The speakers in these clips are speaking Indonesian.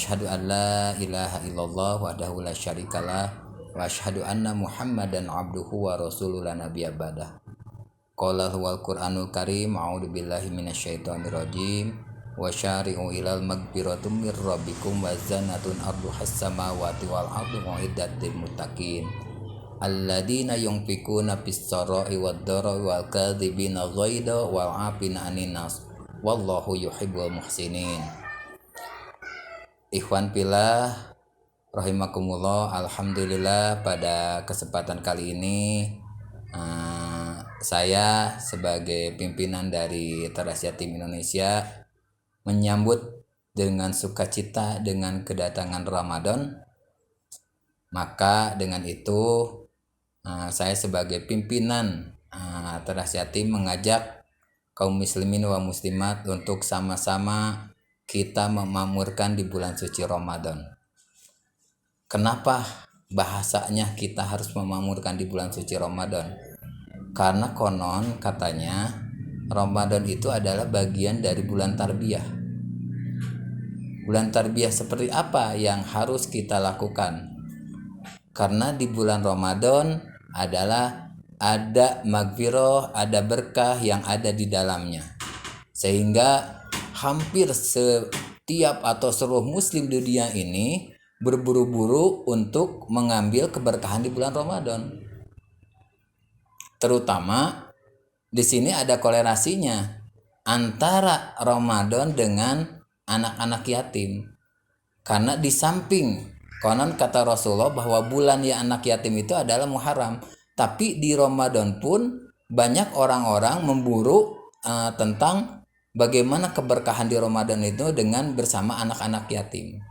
asyhadu an la ilaha illallah wahdahu la syarikalah wa asyhadu anna Muhammadan abduhu wa rasuluhu la nabiyya ba'dah. Qala huwal Qur'anul Karim, a'udzu billahi minasyaitonir rajim. Wa syari'u ilal maghfiratum mir rabbikum wa zannatun arduhas samawati wal ardu uiddat lil muttaqin. Alladzina yunfikuna fis sarai wad dharai wal kadzibina ghaidha wal 'afina 'anin nas. Wallahu yuhibbul muhsinin. Ikhwan fillah rahimakumullah, alhamdulillah pada kesempatan kali ini saya sebagai pimpinan dari Teras Yatim Indonesia menyambut dengan sukacita dengan kedatangan Ramadan. Maka dengan itu saya sebagai pimpinan Teras Yatim mengajak kaum muslimin wa muslimat untuk sama-sama kita memakmurkan di bulan suci Ramadan. Kenapa bahasanya kita harus memakmurkan di bulan suci Ramadan? Karena konon katanya Ramadan itu adalah bagian dari bulan tarbiyah. Bulan tarbiyah seperti apa yang harus kita lakukan? Karena di bulan Ramadan adalah ada maghfirah, ada berkah yang ada di dalamnya. Sehingga hampir setiap atau seluruh muslim di dunia ini berburu-buru untuk mengambil keberkahan di bulan Ramadan. Terutama di sini ada kolerasinya antara Ramadan dengan anak-anak yatim. Karena di samping konon kata Rasulullah bahwa bulan ya anak yatim itu adalah Muharram, tapi di Ramadan pun banyak orang-orang memburu tentang bagaimana keberkahan di Ramadan itu dengan bersama anak-anak yatim.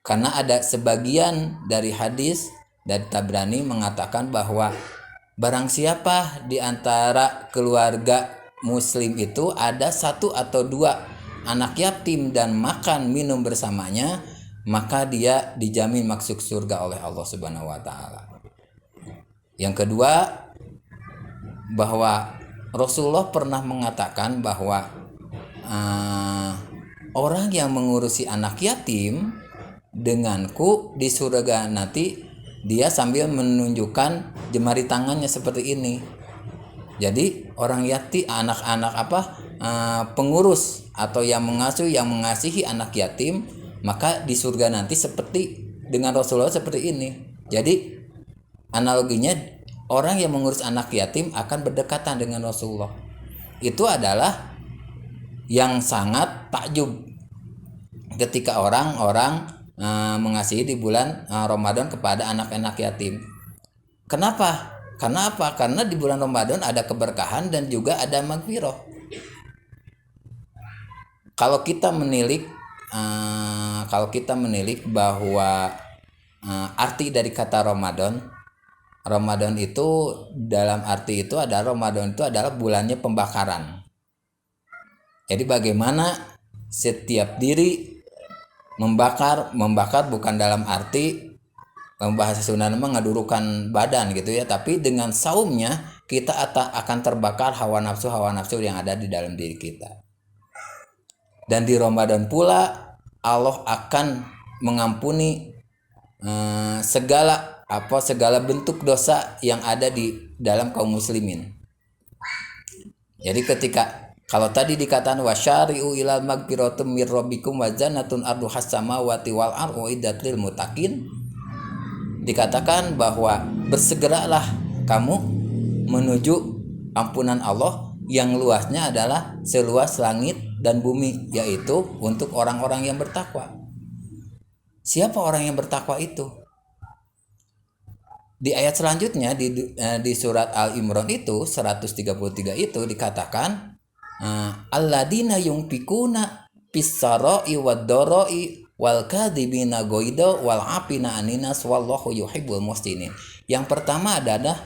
Karena ada sebagian dari hadis dari Tabrani mengatakan bahwa barang siapa di antara keluarga muslim itu ada satu atau dua anak yatim dan makan minum bersamanya, maka dia dijamin masuk surga oleh Allah Subhanahu wa taala. Yang kedua, bahwa Rasulullah pernah mengatakan bahwa orang yang mengurusi anak yatim denganku di surga nanti, dia sambil menunjukkan jemari tangannya seperti ini. Jadi orang yatim, anak-anak pengurus atau yang mengasuh, yang mengasihi anak yatim, maka di surga nanti seperti dengan Rasulullah seperti ini. Jadi analoginya orang yang mengurus anak yatim akan berdekatan dengan Rasulullah. Itu adalah yang sangat takjub ketika orang-orang mengasihi di bulan Ramadan kepada anak-anak yatim. Kenapa? Karena apa? Karena di bulan Ramadan ada keberkahan dan juga ada maghfirah. Kalau kita menilik bahwa arti dari kata Ramadan itu dalam arti itu adalah Ramadan itu adalah bulannya pembakaran. Jadi bagaimana setiap diri membakar bukan dalam arti bahasa Sunda mengadurukan badan gitu ya, tapi dengan saumnya kita akan terbakar hawa nafsu yang ada di dalam diri kita. Dan di Ramadan pula Allah akan mengampuni segala bentuk dosa yang ada di dalam kaum muslimin. Jadi kalau tadi dikatakan wasyari'u ilal maghfiratum mir rabbikum wa jannatun arduhas samawati wal ardu uiddat lil muttaqin, dikatakan bahwa bersegeralah kamu menuju ampunan Allah yang luasnya adalah seluas langit dan bumi, yaitu untuk orang-orang yang bertakwa. Siapa orang yang bertakwa itu? Di ayat selanjutnya di surat Al-Imran itu 133 itu dikatakan alladzina yunfikuna fis sarai wad dharai wal kadzibina ghaidha wal 'afina 'anin nas wallahu yuhibbul muhsinin. Yang pertama adalah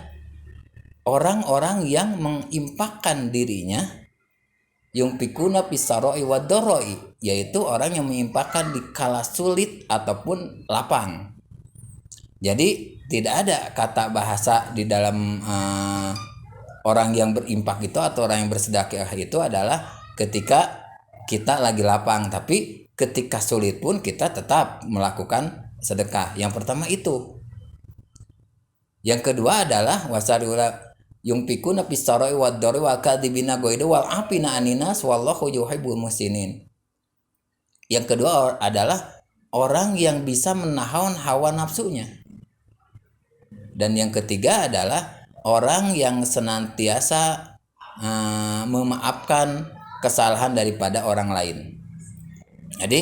orang-orang yang menginfakkan dirinya, yunfikuna fis sarai wad dharai, yaitu orang yang menginfakkan di kala sulit ataupun lapang. Jadi tidak ada kata bahasa di dalam orang yang berimpak itu atau orang yang bersedekah itu adalah ketika kita lagi lapang, tapi ketika sulit pun kita tetap melakukan sedekah. Yang pertama itu. Yang kedua adalah wasariula yungfikuna fis-sarai wad-dharri wa kadhibina ghaidu wal afina aninas wallahu yuhibbul muhsinin. Yang kedua adalah orang yang bisa menahan hawa nafsunya. Dan yang ketiga adalah orang yang senantiasa memaafkan kesalahan daripada orang lain. Jadi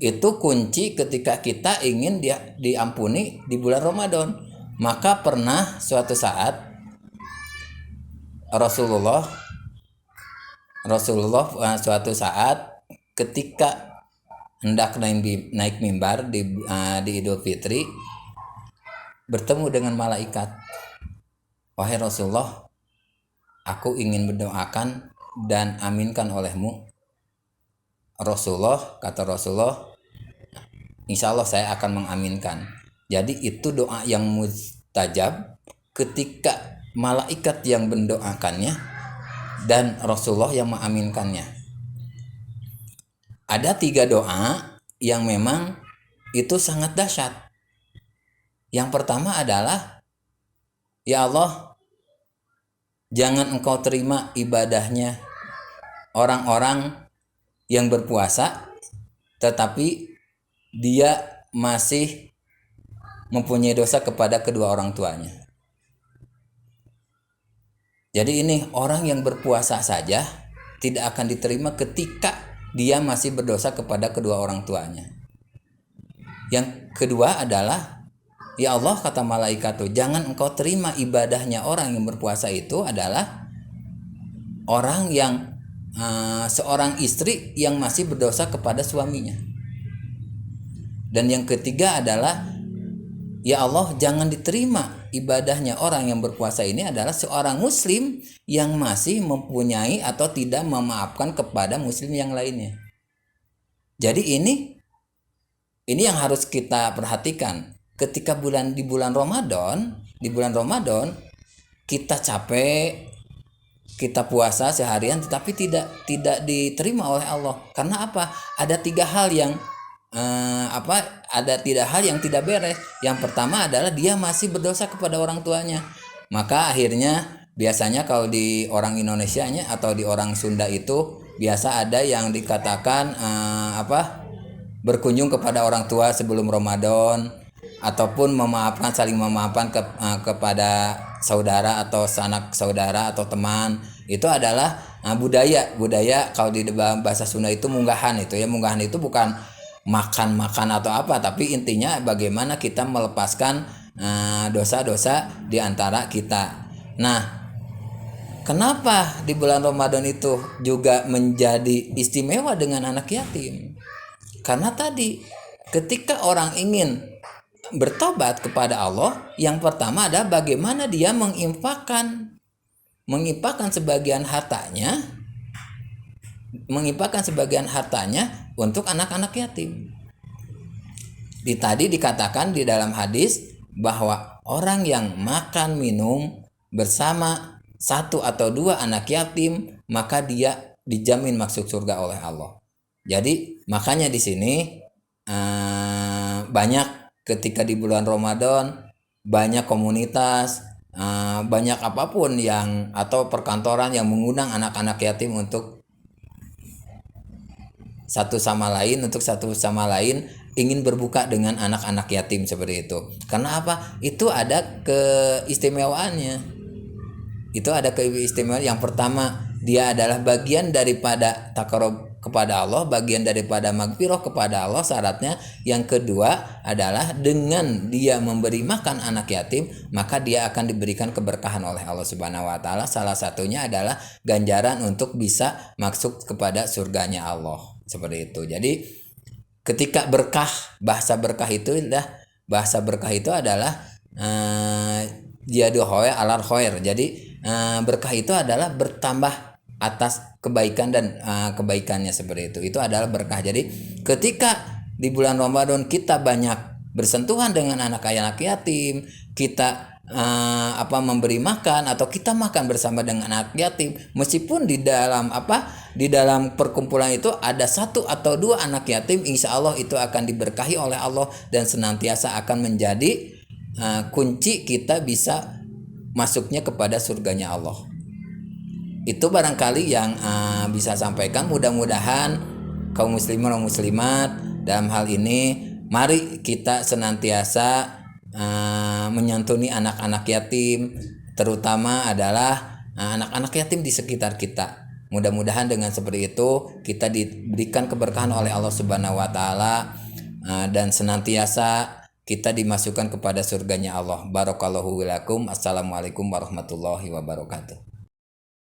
itu kunci ketika kita ingin diampuni di bulan Ramadan. Maka pernah suatu saat Rasulullah suatu saat ketika hendak naik mimbar di Idul Fitri bertemu dengan malaikat. Wahai Rasulullah, aku ingin mendoakan dan aminkan olehmu. Kata Rasulullah, insya Allah saya akan mengaminkan. Jadi itu doa yang mustajab ketika malaikat yang mendoakannya dan Rasulullah yang mengaminkannya. Ada 3 doa yang memang itu sangat dahsyat. Yang pertama adalah, ya Allah, jangan engkau terima ibadahnya orang-orang yang berpuasa tetapi dia masih mempunyai dosa kepada kedua orang tuanya. Jadi ini orang yang berpuasa saja tidak akan diterima ketika dia masih berdosa kepada kedua orang tuanya. Yang kedua adalah, ya Allah, kata malaikat itu, jangan engkau terima ibadahnya orang yang berpuasa itu adalah orang yang seorang istri yang masih berdosa kepada suaminya. Dan yang ketiga adalah, ya Allah, jangan diterima ibadahnya orang yang berpuasa ini adalah seorang muslim yang masih mempunyai atau tidak memaafkan kepada muslim yang lainnya. Jadi ini yang harus kita perhatikan. Ketika di bulan Ramadan kita capek, kita puasa seharian tetapi tidak diterima oleh Allah. Karena apa? Ada 3 hal yang ada 3 hal yang tidak beres. Yang pertama adalah dia masih berdosa kepada orang tuanya. Maka akhirnya biasanya kalau di orang Indonesianya atau di orang Sunda itu biasa ada yang dikatakan berkunjung kepada orang tua sebelum Ramadan, ataupun saling memaafkan kepada saudara atau sanak saudara atau teman. Itu adalah budaya kalau di bahasa Sunda itu munggahan itu ya. Munggahan itu bukan makan atau apa, tapi intinya bagaimana kita melepaskan dosa-dosa di antara kita. Nah, kenapa di bulan Ramadan itu juga menjadi istimewa dengan anak yatim? Karena tadi ketika orang ingin bertobat kepada Allah, yang pertama adalah bagaimana dia menginfakkan sebagian hartanya untuk anak-anak yatim. Tadi dikatakan di dalam hadis bahwa orang yang makan minum bersama 1 atau 2 anak yatim, maka dia dijamin masuk surga oleh Allah. Jadi makanya di sini banyak ketika di bulan Ramadan banyak komunitas, banyak apapun atau perkantoran yang mengundang anak-anak yatim untuk satu sama lain ingin berbuka dengan anak-anak yatim seperti itu. Karena apa? Itu ada keistimewaannya. Yang pertama, dia adalah bagian daripada takarub kepada Allah, bagian daripada magfirah kepada Allah syaratnya. Yang kedua adalah dengan dia memberi makan anak yatim, maka dia akan diberikan keberkahan oleh Allah Subhanahu wa taala. Salah satunya adalah ganjaran untuk bisa masuk kepada surganya Allah. Seperti itu. Jadi ketika bahasa berkah itu adalah ziyadul khair alal khair. Jadi berkah itu adalah bertambah atas kebaikan dan kebaikannya seperti itu. Itu adalah berkah. Jadi ketika di bulan Ramadan kita banyak bersentuhan dengan anak yatim, kita memberi makan atau kita makan bersama dengan anak yatim, meskipun di dalam di dalam perkumpulan itu ada 1 atau 2 anak yatim, insya Allah itu akan diberkahi oleh Allah dan senantiasa akan menjadi kunci kita bisa masuknya kepada surganya Allah. Itu barangkali yang bisa sampaikan. Mudah-mudahan kaum muslimin dan muslimat dalam hal ini, mari kita senantiasa menyantuni anak-anak yatim, terutama adalah anak-anak yatim di sekitar kita. Mudah-mudahan dengan seperti itu kita diberikan keberkahan oleh Allah Subhanahu wa taala dan senantiasa kita dimasukkan kepada surganya Allah. Barakallahu lakum. Assalamualaikum warahmatullahi wabarakatuh.